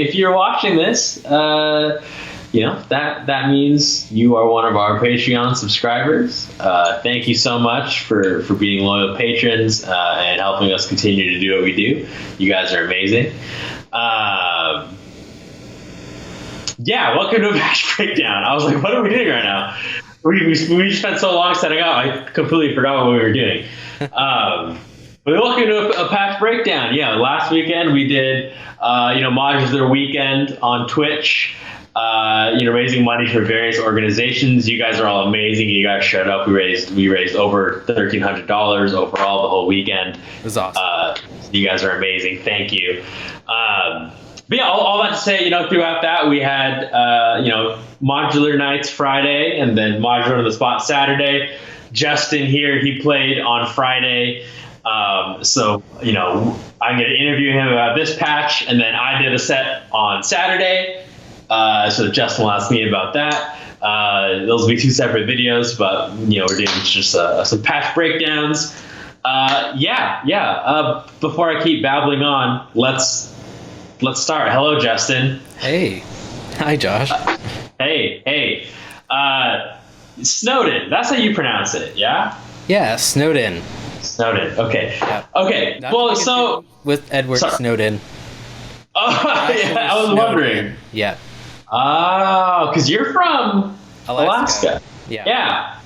if you're watching this, that means you are one of our Patreon subscribers. Thank you so much for being loyal patrons and helping us continue to do what we do. You guys are amazing. Welcome to a patch breakdown. I was like, what are we doing right now? We spent so long setting up, I completely forgot what we were doing. But welcome to a patch breakdown. Yeah, last weekend we did, Modular Weekend on Twitch. Raising money for various organizations. You guys are all amazing. You guys showed up. We raised over $1,300 overall the whole weekend. It was awesome. You guys are amazing. Thank you. But yeah, all that to say, throughout that we had, Modular Nights Friday and then Modular on the Spot Saturday. Justin here, he played on Friday. So I'm going to interview him about this patch, and then I did a set on Saturday. So Justin will ask me about that. Those will be two separate videos, but we're doing just some patch breakdowns. Before I keep babbling on, let's start. Hello, Justin. Hey. Hi, Josh. Hey. SNOWDN. That's how you pronounce it, yeah? Yeah, SNOWDN. SNOWDN. Okay. Yeah. Okay. Well, so with Edward Snowden. Oh, yeah. I was wondering. Yeah. Oh, because you're from Alaska. Yeah.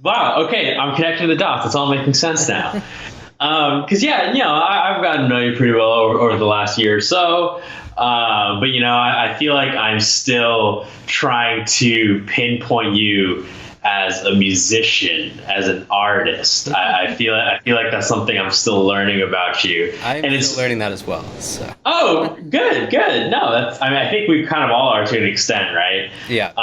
Wow. Okay, I'm connecting the dots. It's all making sense now. Because I've gotten to know you pretty well over the last year or so. But I feel like I'm still trying to pinpoint you as a musician, as an artist. I feel like that's something I'm still learning about you. I'm still learning that as well. So. Oh, good. No, I think we kind of all are to an extent, right? Yeah.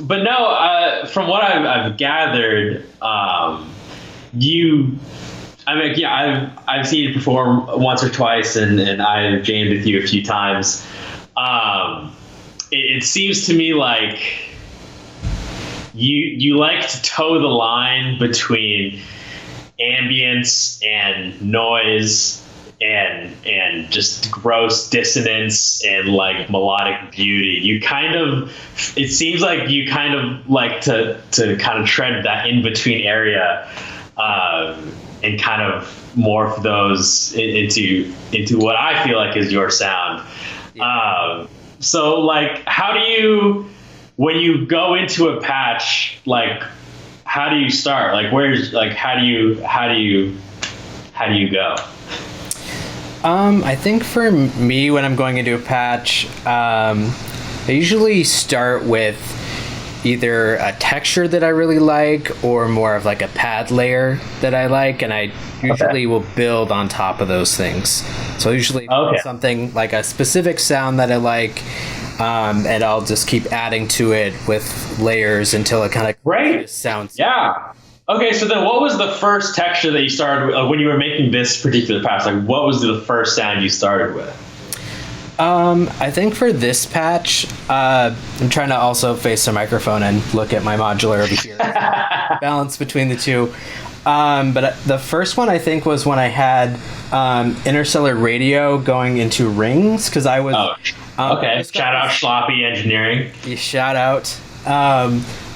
But no, from what I've gathered, I've seen you perform once or twice, and I've jammed with you a few times. It seems to me like you like to toe the line between ambience and noise and just gross dissonance and like melodic beauty. It seems like you kind of like to kind of tread that in between area and kind of morph those into what I feel like is your sound. Yeah. So like, how do you, when you go into a patch, like, how do you start? Like, how do you go? I think for me, when I'm going into a patch, I usually start with either a texture that I really like or more of like a pad layer that I like, and I usually will build on top of those things. So usually something like a specific sound that I like, and I'll just keep adding to it with layers until it kind of sounds. Yeah. Okay, so then what was the first texture that you started with when you were making this particular patch? Like, what was the first sound you started with? I think for this patch, I'm trying to also face the microphone and look at my modular over here. Balance between the two. But the first one I think was when I had interstellar radio going into rings, because I was... Shout out Sloppy Engineering. Shout out.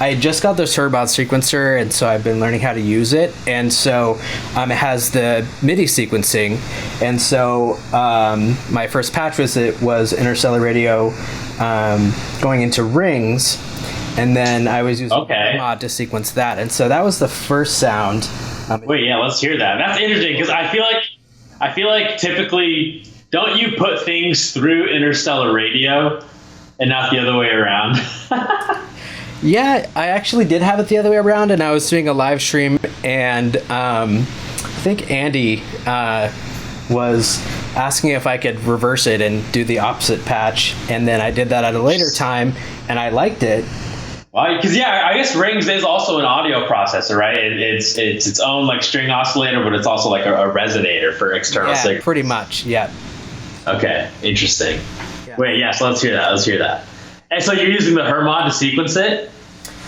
I just got the Turbot sequencer, and so I've been learning how to use it. And so it has the MIDI sequencing. And so my first patch was interstellar radio going into rings, and then I was using mod to sequence that. And so that was the first sound. Let's hear that. That's interesting, because I feel like typically, don't you put things through interstellar radio and not the other way around? Yeah, I actually did have it the other way around, and I was doing a live stream, and I think Andy was asking if I could reverse it and do the opposite patch, and then I did that at a later time, and I liked it. Well, because I guess Rings is also an audio processor, right? It's its own like string oscillator, but it's also like a resonator for external signals. Pretty much, yeah. Okay, interesting. Yeah. So let's hear that. And so you're using the Hermod to sequence it?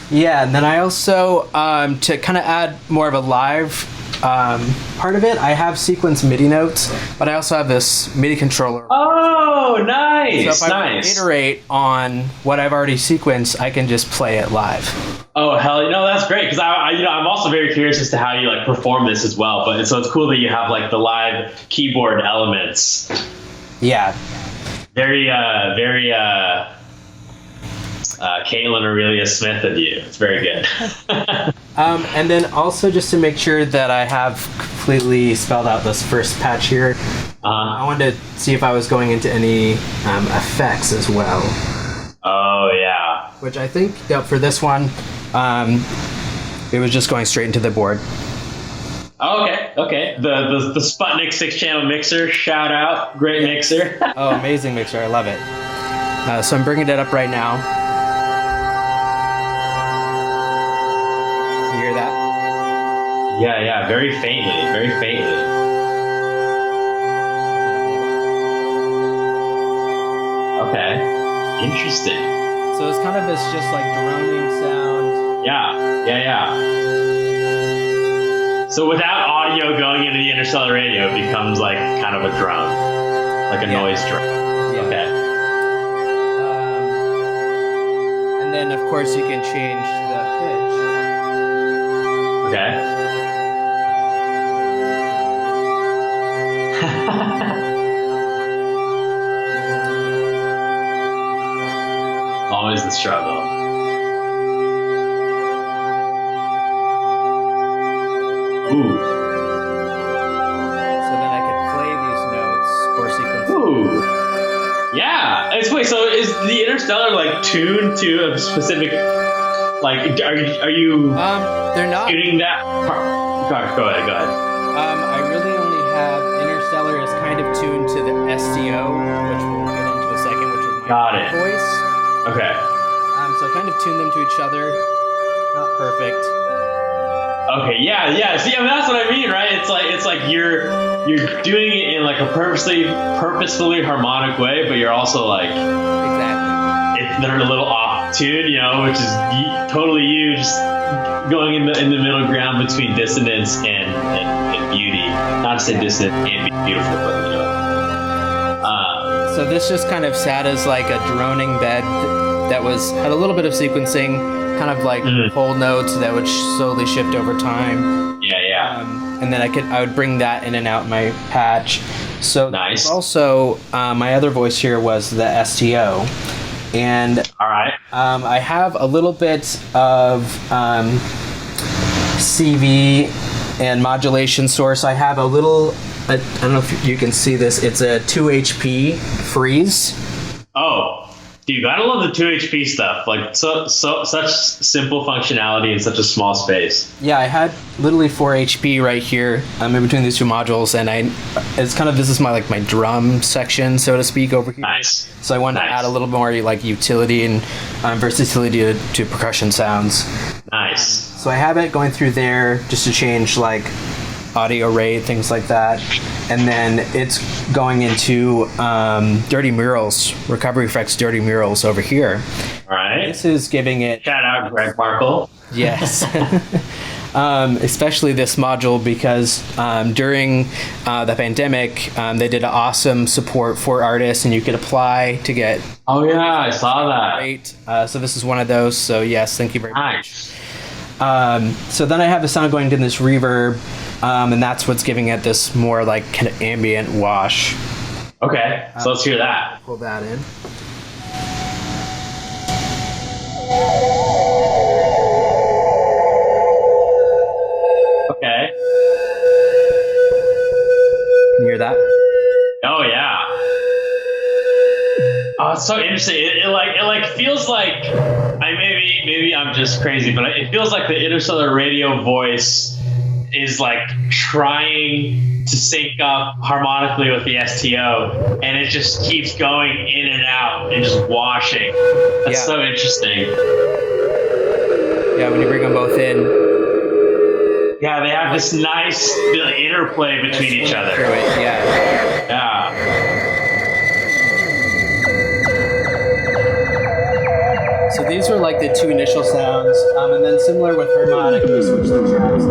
Yeah, and then I also, to kind of add more of a live part of it, I have sequence MIDI notes, but I also have this MIDI controller. Oh, nice, so if I nice. iterate on what I've already sequenced, I can just play it live. Oh hell, no, that's great because I'm also very curious as to how you like perform this as well. But so it's cool that you have like the live keyboard elements. Yeah. Very Caitlin Aurelia Smith of you. It's very good. And then also just to make sure that I have completely spelled out this first patch here, I wanted to see if I was going into any effects as well. Oh yeah. Which I think for this one, it was just going straight into the board. Oh, okay. The Sputnik 6-channel mixer, shout out, great mixer. Oh, amazing mixer, I love it. So I'm bringing it up right now. You hear that? Yeah, very faintly. Okay, interesting. So it's kind of this just like droning sound. Yeah. So without audio going into the interstellar radio, it becomes like kind of a drone, like a noise drone. Yeah. Okay. And then of course you can change the pitch. Okay. Always the struggle. Ooh. So then I could play these notes or sequences. Ooh. Yeah. Wait, so is the interstellar like tuned to a specific like are you They're not tuning that part? Go ahead. I really only have interstellar is kind of tuned to the STO, which we'll get into a second, which is my voice. Okay. So I kind of tune them to each other. Not perfect. Okay, yeah. See, I mean, that's what I mean, right? It's like you're doing it in like a purposefully harmonic way, but you're also like they're a little off tune, which is totally you just going in the middle ground between dissonance and beauty. Not to say dissonant can't be beautiful, but so this just kind of sat as like a droning bed that had a little bit of sequencing, kind of like whole notes that would slowly shift over time. Yeah. And then I would bring that in and out in my patch. So nice. Also, my other voice here was the STO, and all right. I have a little bit of CV and modulation source. I have a little. I don't know if you can see this. It's a 2 HP freeze. Oh. Dude, I love the 2 HP stuff. Like such simple functionality in such a small space. Yeah, I had literally 4 HP right here in between these two modules, and it's kind of this is my drum section, so to speak, over here. Nice. So I wanted to add a little more like utility and versatility to percussion sounds. Nice. So I have it going through there just to change like audio rate, things like that. And then it's going into Dirty Murals, Recovery Effects Dirty Murals over here. All right. This is giving it... Shout out Greg Markle. Yes. Especially this module because during the pandemic, they did an awesome support for artists and you could apply to get... Oh yeah, I saw that. Great. So this is one of those. So yes, thank you very much. So then I have the sound going to this reverb. And that's what's giving it this more like kind of ambient wash. Okay, so let's hear that. Pull that in. Okay. Can you hear that? Oh yeah. Oh, it's so interesting. It feels like maybe I'm just crazy, but it feels like the interstellar radio voice is like trying to sync up harmonically with the STO, and it just keeps going in and out and just washing. That's so interesting. Yeah, when you bring them both in. Yeah, they have this nice interplay between each other. Yeah. So these were like the two initial sounds, and then similar with harmonic, we switched the tracks.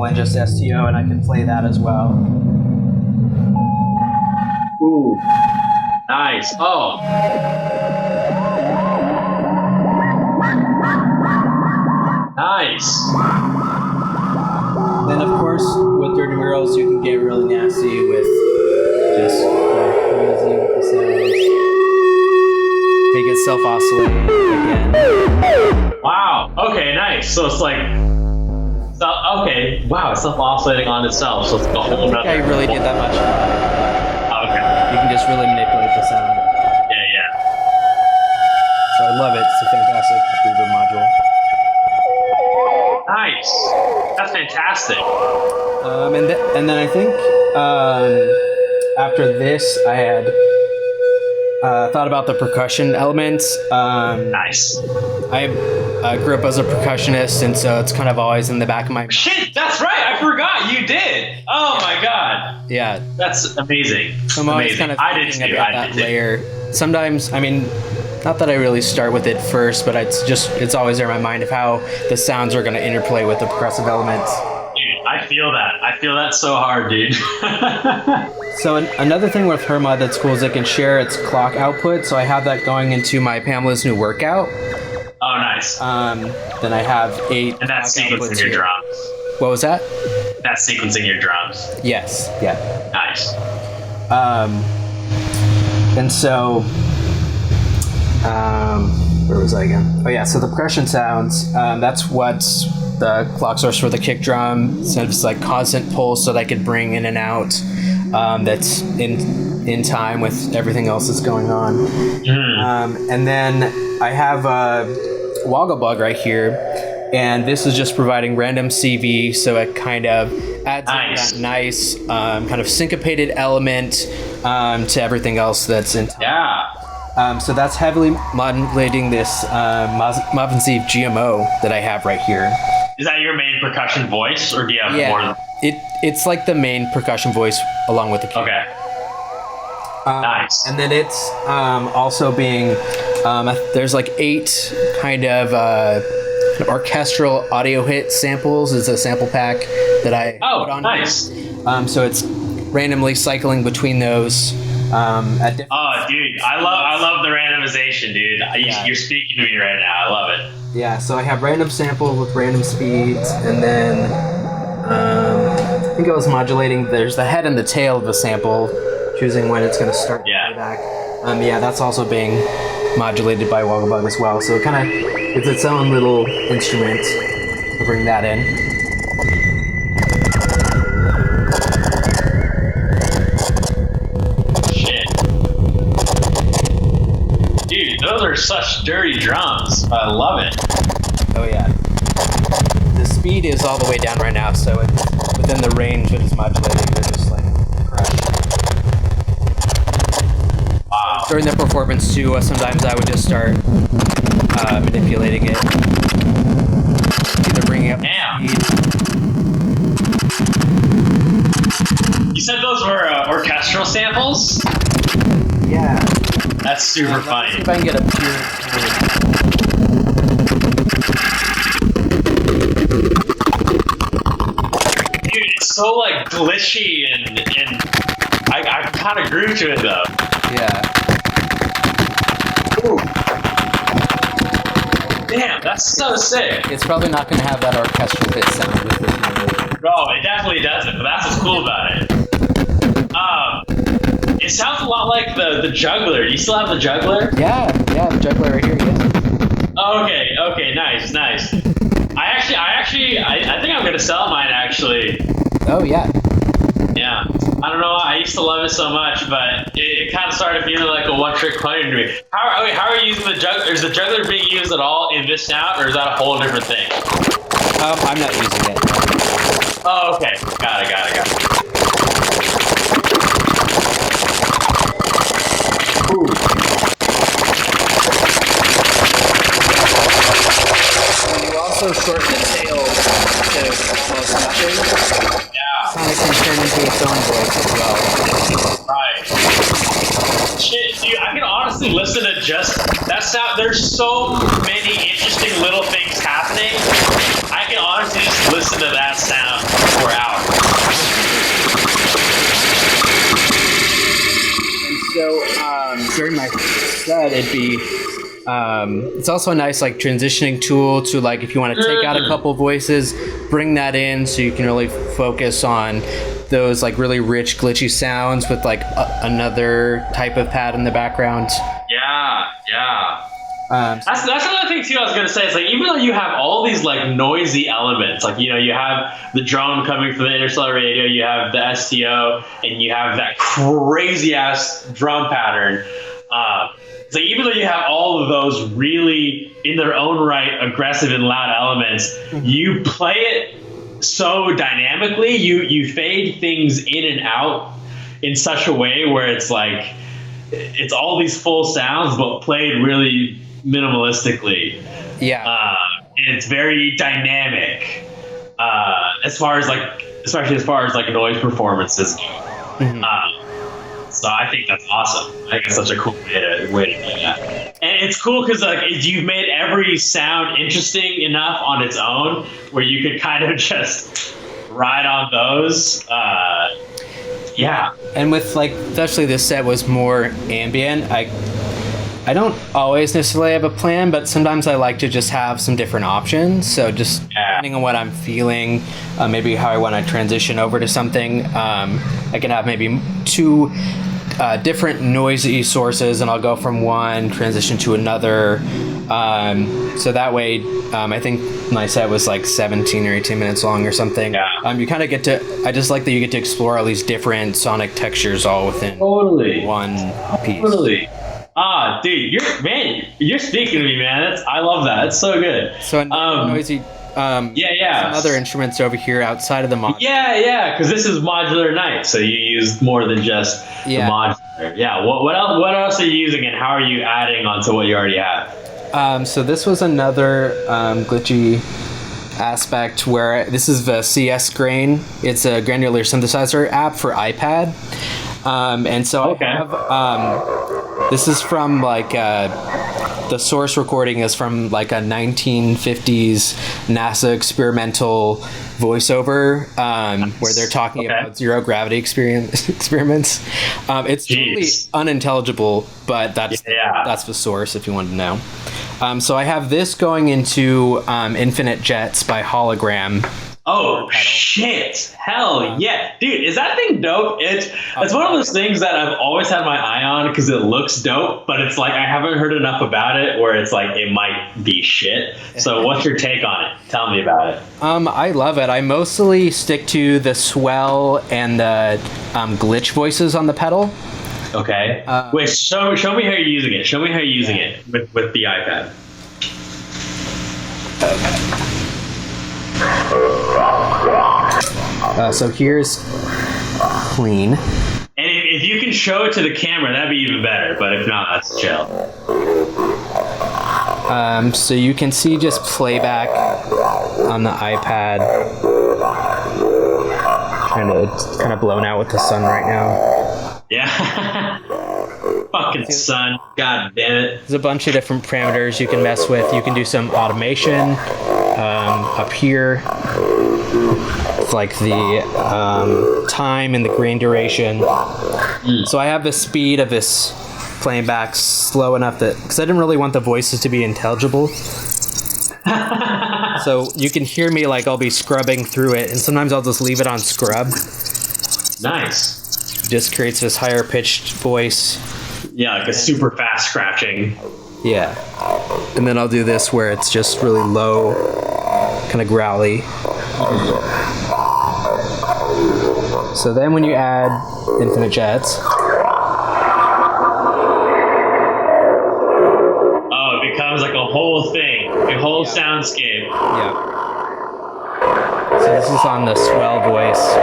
sample and just STO, and I can play that as well. Ooh. Nice. Oh. Nice. Then, of course, with Dirty Murals, you can get really nasty with just crazy with the sounds. Make it self-oscillate again. Wow. Okay, nice. So it's like... okay. Wow, it's self-oscillating on itself, so it's a whole nother... I really did that much. Okay. You can just really manipulate the sound. Yeah. So I love it. It's a fantastic reverb module. Nice. That's fantastic. And then I think after this, I had thought about the percussion elements. Nice. I grew up as a percussionist, and so it's kind of always in the back of my mind. Shit, that's right. I forgot you did. Oh my god. Yeah. That's amazing. So I'm always kind of thinking about that layer. Sometimes, I mean, not that I really start with it first, but it's always in my mind of how the sounds are going to interplay with the percussive elements. Dude, I feel that. I feel that so hard, dude. So another thing with her mod that's cool is it can share its clock output. So I have that going into my Pamela's New Workout. Oh, nice. Then I have 8. And that's sequencing your drums. What was that? That's sequencing your drums. Yes. Yeah. Nice. And so, where was I again? Oh yeah, so the percussion sounds, that's what's the clock source for the kick drum. So it's like constant pulse so that I could bring in and out, that's in time with everything else that's going on. And then I have a Woggle Bug right here, and this is just providing random CV, so it kind of adds that nice kind of syncopated element to everything else that's in time. Yeah. So that's heavily modulating this Mavenziv GMO that I have right here. Is that your main percussion voice, or do you have more? It's like the main percussion voice along with the kick. Okay. Nice. And then it's also being there's like 8 kind of orchestral audio hit samples. It's a sample pack that I put on. Nice. So it's randomly cycling between those. At different dude, I love the randomization, dude. You're speaking to me right now. I love it. Yeah, so I have random samples with random speeds, and then I think I was modulating. There's the head and the tail of the sample, choosing when it's going to start playback. That's also being modulated by Wogglebug as well. So it kind of it's its own little instrument. We'll bring that in. Those are such dirty drums. I love it. Oh yeah. The speed is all the way down right now, so it's within the range that it's modulating. They're just like crushed. Wow. During the performance too, sometimes I would just start manipulating it, either bringing up speed. You said those were orchestral samples? Yeah. That's super funny. Let's see if I can get a pure. Dude, it's so like glitchy and I kind of grew to it though. Yeah. Ooh. Damn, that's so sick. It's probably not going to have that orchestral bit sound with it. No, it definitely doesn't, but that's what's cool about it. It sounds a lot like the juggler. You still have the juggler? Yeah, the juggler right here, yes. Oh, okay, nice. I think I'm gonna sell mine actually. Oh yeah. Yeah. I don't know why. I used to love it so much, but it kind of started feeling like a one-trick pony to me. How are you using the juggler? Is the juggler being used at all in this sound, or is that a whole different thing? I'm not using it. Oh, okay. Got it. Ooh. You also shorten the tail to almost nothing. Yeah. Sonic can turn into its own voice as well. Right. Shit, dude, I can honestly listen to just that sound. There's so many interesting little things happening. I can honestly just listen to that sound or out? And so during my set, it'd be it's also a nice like transitioning tool to like if you want to take out a couple voices, bring that in so you can really focus on those like really rich glitchy sounds with like another type of pad in the background. Yeah. That's another thing too. I was gonna say is like even though you have all these like noisy elements, like you have the drone coming from the interstellar radio, you have the STO, and you have that crazy ass drum pattern. So even though you have all of those really in their own right aggressive and loud elements, you play it so dynamically. You fade things in and out in such a way where it's like it's all these full sounds but played really minimalistically. Yeah. And it's very dynamic especially as far as like noise performances go. Mm-hmm. So I think that's awesome. I think it's such a cool way to do that. And it's cool because like you've made every sound interesting enough on its own where you could kind of just ride on those. Yeah. And with like, especially this set was more ambient. I don't always necessarily have a plan, but sometimes I like to just have some different options. So just depending on what I'm feeling, maybe how I want to transition over to something, I can have maybe two different noisy sources, and I'll go from one, transition to another. So that way, I think my set was like 17 or 18 minutes long or something. Yeah. You kind of get to, I just like that you get to explore all these different sonic textures all within one piece. Totally. Dude, you're speaking to me, man. I love that. It's so good. So noisy. Some other instruments over here outside of the modular. Yeah, because this is Modular Nights, so you use more than just the modular. Yeah. What else are you using, and how are you adding onto what you already have? So this was another glitchy aspect where this is the CS Grain. It's a granular synthesizer app for iPad. And so I have, this is from like, the source recording is from like a 1950s NASA experimental voiceover, where they're talking about zero gravity experiments. It's totally unintelligible, but that's the source if you want to know. So I have this going into Infinite Jets by Hologram. Oh shit! Hell yeah, dude! Is that thing dope? It's one of those things that I've always had my eye on because it looks dope, but it's like I haven't heard enough about it where it's like it might be shit. So what's your take on it? Tell me about it. I love it. I mostly stick to the swell and the glitch voices on the pedal. Okay. Wait, show me how you're using it. Show me how you're using it with the iPad. Okay. So here's clean. And if you can show it to the camera, that'd be even better. But if not, that's chill. So you can see just playback on the iPad. It's kind of blown out with the sun right now. Yeah. Fucking sun. God damn it. There's a bunch of different parameters you can mess with. You can do some automation up here. It's like the time and the grain duration. So I have the speed of this playing back slow enough that, because I didn't really want the voices to be intelligible. So you can hear me like I'll be scrubbing through it, and sometimes I'll just leave it on scrub. Nice. It just creates this higher pitched voice. Yeah, like a super fast scratching. Yeah. And then I'll do this where it's just really low, kind of growly. So then when you add Infinite Jets. Oh, it becomes like a whole thing, a whole soundscape. Yeah. So this is on the swell voice.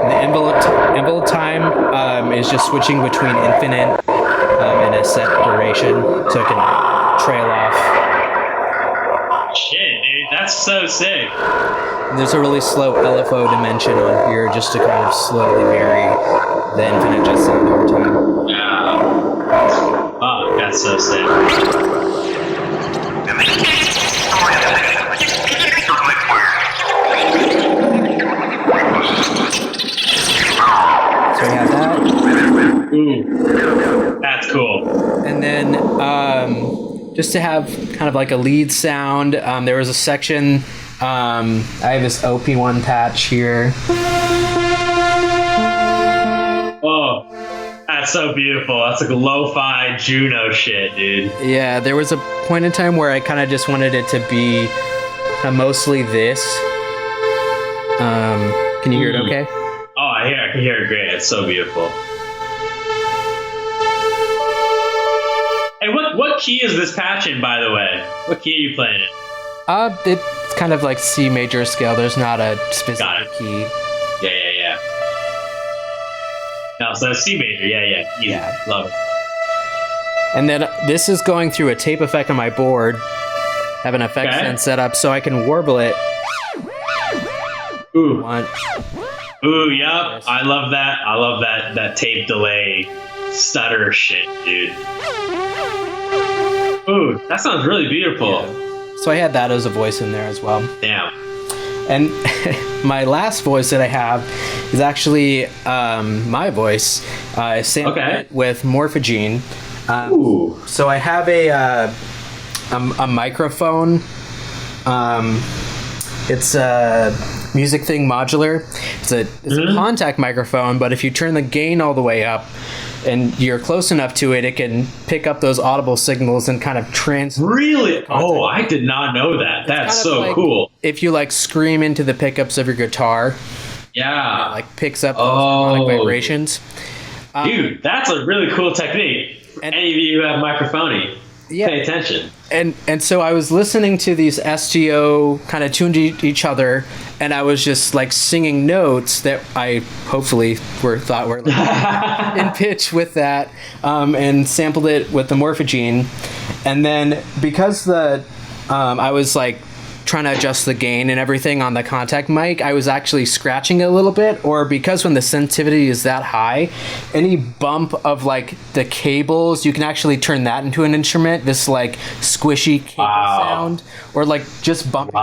And the envelope time is just switching between infinite and a set duration, so it can trail off. Shit, dude, that's so sick. And there's a really slow LFO dimension on here just to kind of slowly vary the infinite Jet sound over time. Yeah. Oh, that's so sick. Ooh, that's cool. And then just to have kind of like a lead sound, there was a section. I have this OP1 patch here. Oh, that's so beautiful. That's like lo-fi Juno shit, dude. Yeah, there was a point in time where I kind of just wanted it to be mostly this. Can you hear it okay? Oh, I can hear it great. It's so beautiful. Hey, what key is this patch in, by the way? What key are you playing in? It's kind of like C major scale. There's not a specific key. Yeah. No, so C major. Yeah. Easy. Yeah. Love it. And then this is going through a tape effect on my board. Have an effect stand set up so I can warble it. Ooh. Ooh, yup. I love that. I love that tape delay stutter shit, dude. Ooh, that sounds really beautiful. Yeah. So I had that as a voice in there as well. Damn. And my last voice that I have is actually my voice. I sampled it with Morphogene. Ooh. So I have a microphone. It's a Music Thing Modular. It's a contact microphone, but if you turn the gain all the way up and you're close enough to it, it can pick up those audible signals and kind of Really? Oh, I did not know that. That's so like cool. If you like scream into the pickups of your guitar, yeah, it like picks up those harmonic vibrations. Dude, that's a really cool technique. Any of you who have microphony, pay attention. And so I was listening to these SGO kind of tuned to each other, and I was just like singing notes that I hopefully thought were like in pitch with that, and sampled it with the Morphogene. And then because I was like trying to adjust the gain and everything on the contact mic, I was actually scratching it a little bit, or because when the sensitivity is that high, any bump of like the cables, you can actually turn that into an instrument, this like squishy cable sound, or like just bumping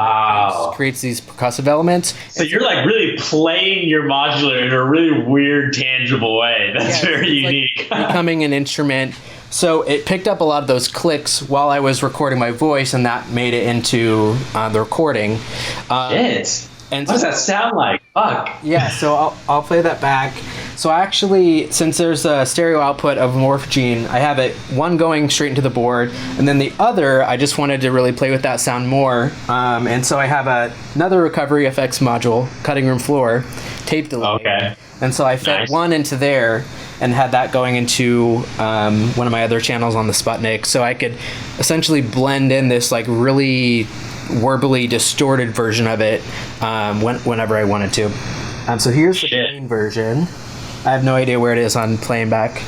creates these percussive elements. So you're like really playing your modular in a really weird, tangible way. That's very unique. Like becoming an instrument. So it picked up a lot of those clicks while I was recording my voice, and that made it into the recording. Shit. And what does that sound like? Fuck. Yeah, so I'll play that back. So actually, since there's a stereo output of Morphogene, I have it one going straight into the board, and then the other, I just wanted to really play with that sound more. And so I have another recovery effects module, cutting room floor, tape delay. Okay. And so I fed one into there and had that going into one of my other channels on the Sputnik, so I could essentially blend in this like really warbly distorted version of it whenever I wanted to. So here's the clean version. I have no idea where it is on playing back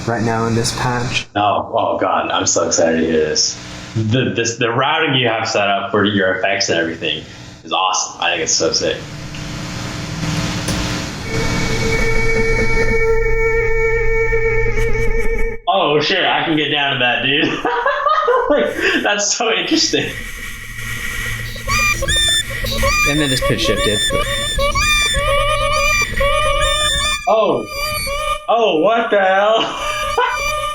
right now in this patch. Oh god, I'm so excited to hear this. The routing you have set up for your effects and everything is awesome. I think it's so sick. Oh shit, I can get down to that, dude. Like, that's so interesting. And then this pitch shifted. Oh, what the hell?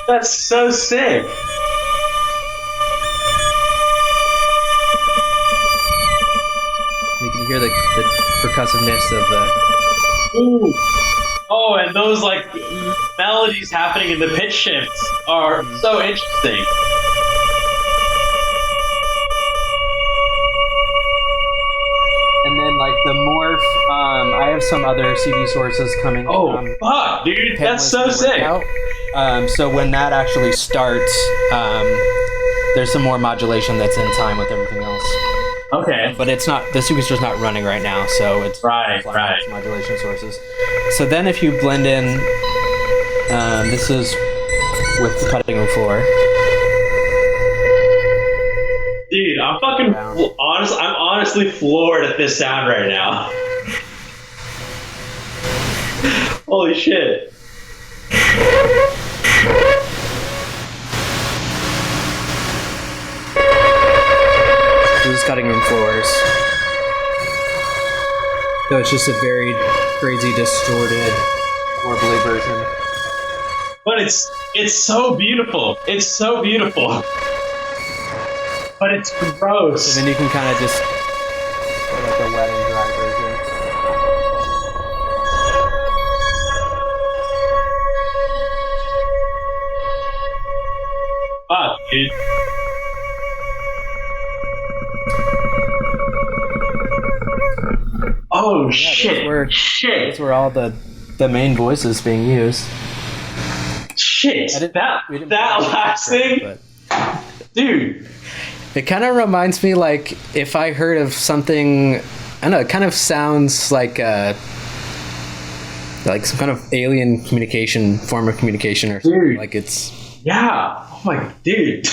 That's so sick. You can hear the percussiveness of the... Ooh. Oh, and those like melodies happening in the pitch shifts are so interesting. And then like the morph, I have some other CD sources coming. Oh, fuck, dude, that's so sick. So when that actually starts, there's some more modulation that's in time with everything else. Okay. But it's not, the sequencer's not running right now, so it's right. modulation sources. So then if you blend in, this is with the cutting room floor. Dude, I'm fucking I'm honestly floored at this sound right now. Holy shit. These cutting room floors. So it's just a very crazy, distorted, warbly version. but it's so beautiful. It's so beautiful. But it's gross. So then you can kind of just go like a wet and dry version. Fuck, dude. Oh shit! Shit! That's where all the main voices being used. Shit! That last thing, dude. It kind of reminds me, like, if I heard of something, I don't know, it kind of sounds like some kind of alien form of communication or something. Dude. Like it's... Yeah. Oh my, dude.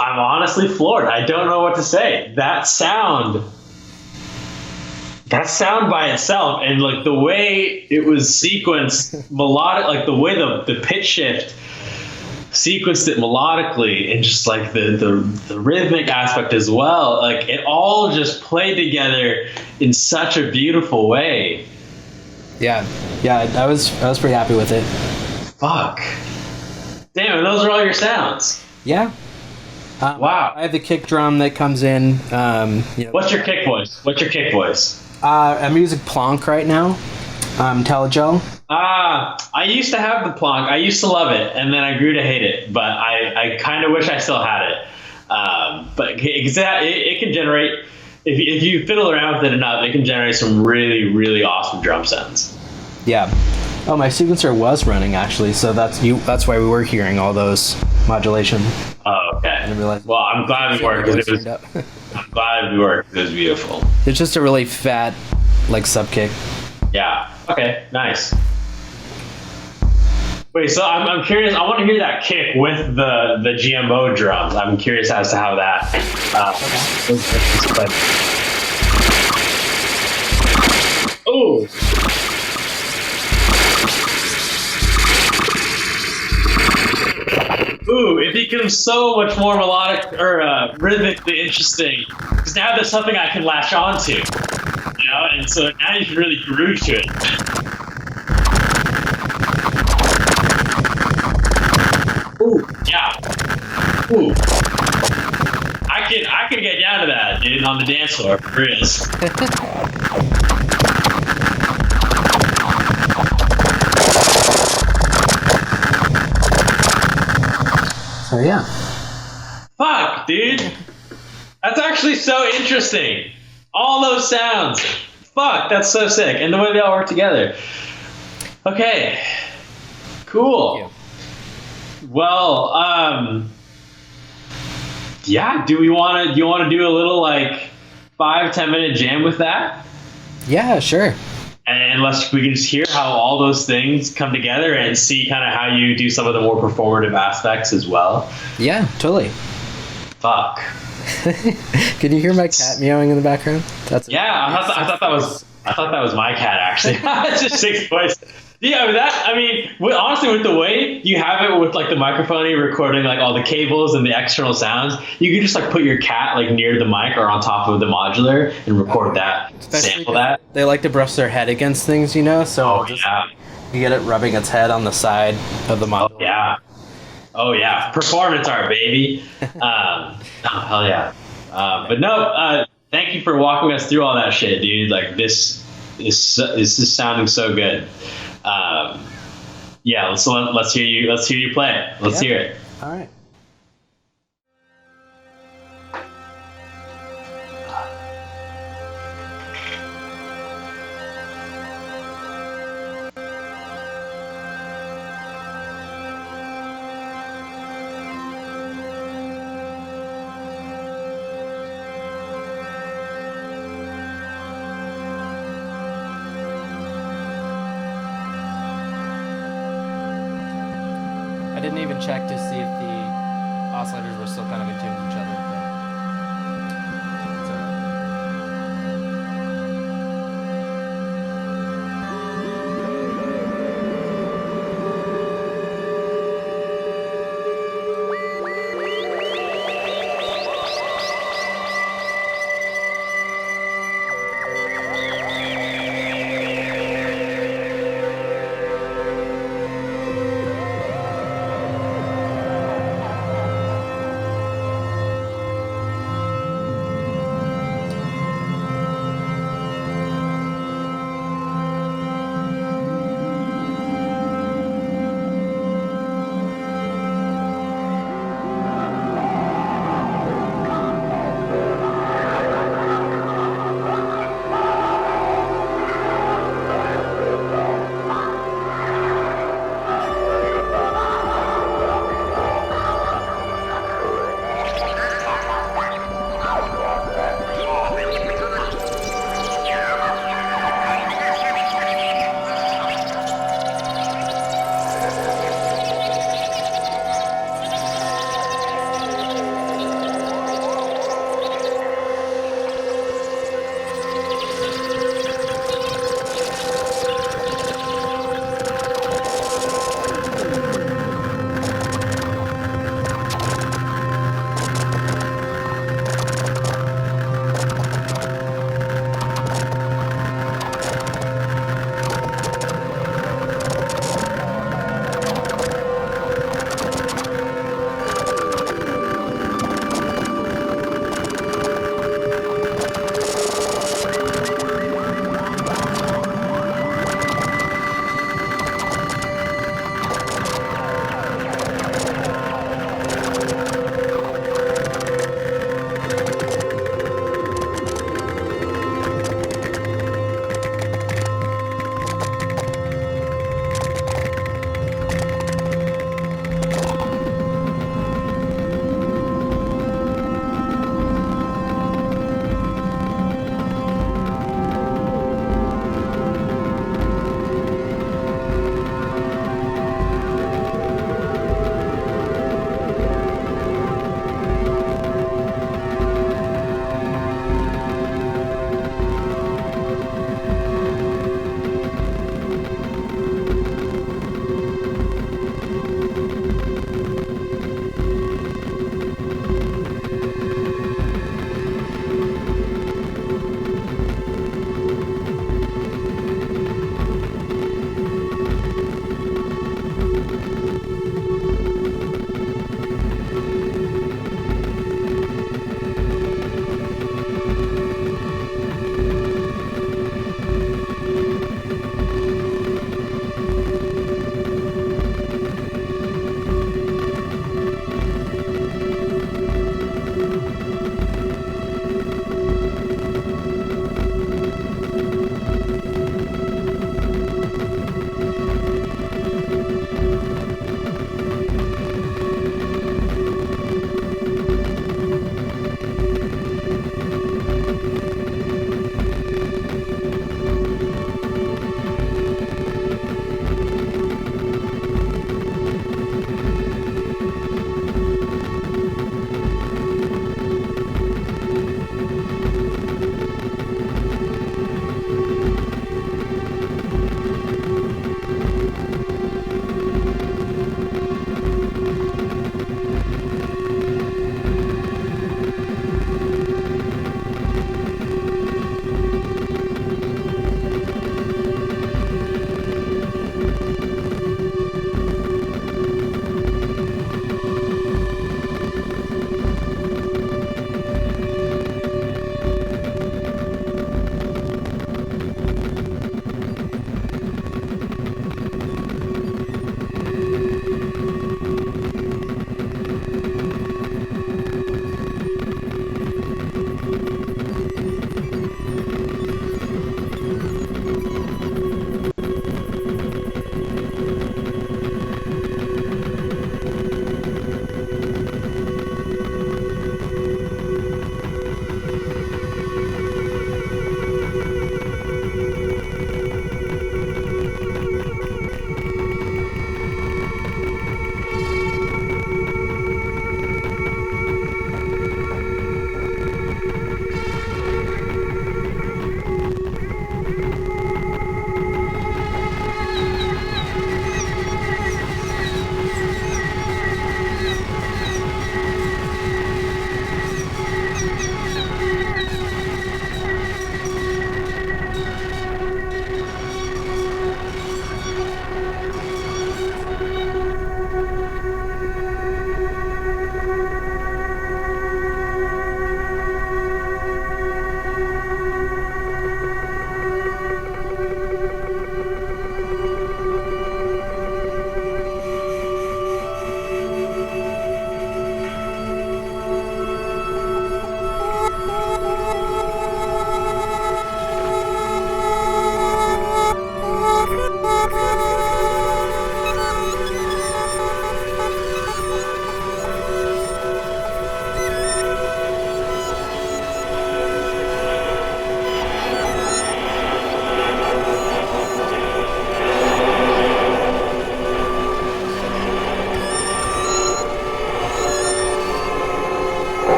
I'm honestly floored. I don't know what to say. That sound by itself, and like the way it was sequenced melodic, like the way the pitch shift sequenced it melodically, and just like the rhythmic aspect as well, like it all just played together in such a beautiful way. Yeah, I was pretty happy with it. Fuck, damn, those are all your sounds. Yeah. Wow. I have the kick drum that comes in. What's your kick voice? I'm using Plonk right now. Telegel. I used to have the Plonk. I used to love it, and then I grew to hate it. But I kind of wish I still had it. But it can generate, if you fiddle around with it enough, it can generate some really, really awesome drum sounds. Yeah. Oh, my sequencer was running actually, so that's why we were hearing all those modulation. Oh, okay. I didn't realize. Well, I'm glad we were, because it was. I'm glad we were, because it was beautiful. It's just a really fat, like, sub kick. Yeah. Okay. Nice. Wait. So I'm curious. I want to hear that kick with the GMO drums. I'm curious as to how that. Oh. Ooh, it becomes so much more melodic or rhythmically interesting, because now there's something I can latch onto, and so now you can really groove to it. Ooh, yeah. Ooh. I could get down to that, dude, on the dance floor, for real. So yeah. Fuck, dude. That's actually so interesting. All those sounds. Fuck, that's so sick. And the way they all work together. Okay. Cool. Well, yeah, do you want to do a little like 5-10 minute jam with that? Yeah, sure. And we can just hear how all those things come together and see kind of how you do some of the more performative aspects as well. Yeah, totally. Fuck. Can you hear my cat meowing in the background? I thought that was my cat, actually. It's just 6 voice. Yeah, honestly, with the way you have it with like the microphone, you're recording like all the cables and the external sounds, you can just like put your cat like near the mic or on top of the modular and record that, sample that. They like to brush their head against things, so you get it rubbing its head on the side of the modular. Oh yeah, performance art, baby. Hell yeah. But no, thank you for walking us through all that shit, dude. Like this is sounding so good. Let's hear you play it. Let's hear it. All right. I didn't even check to see if the oscillators were still kind of in tune with each other.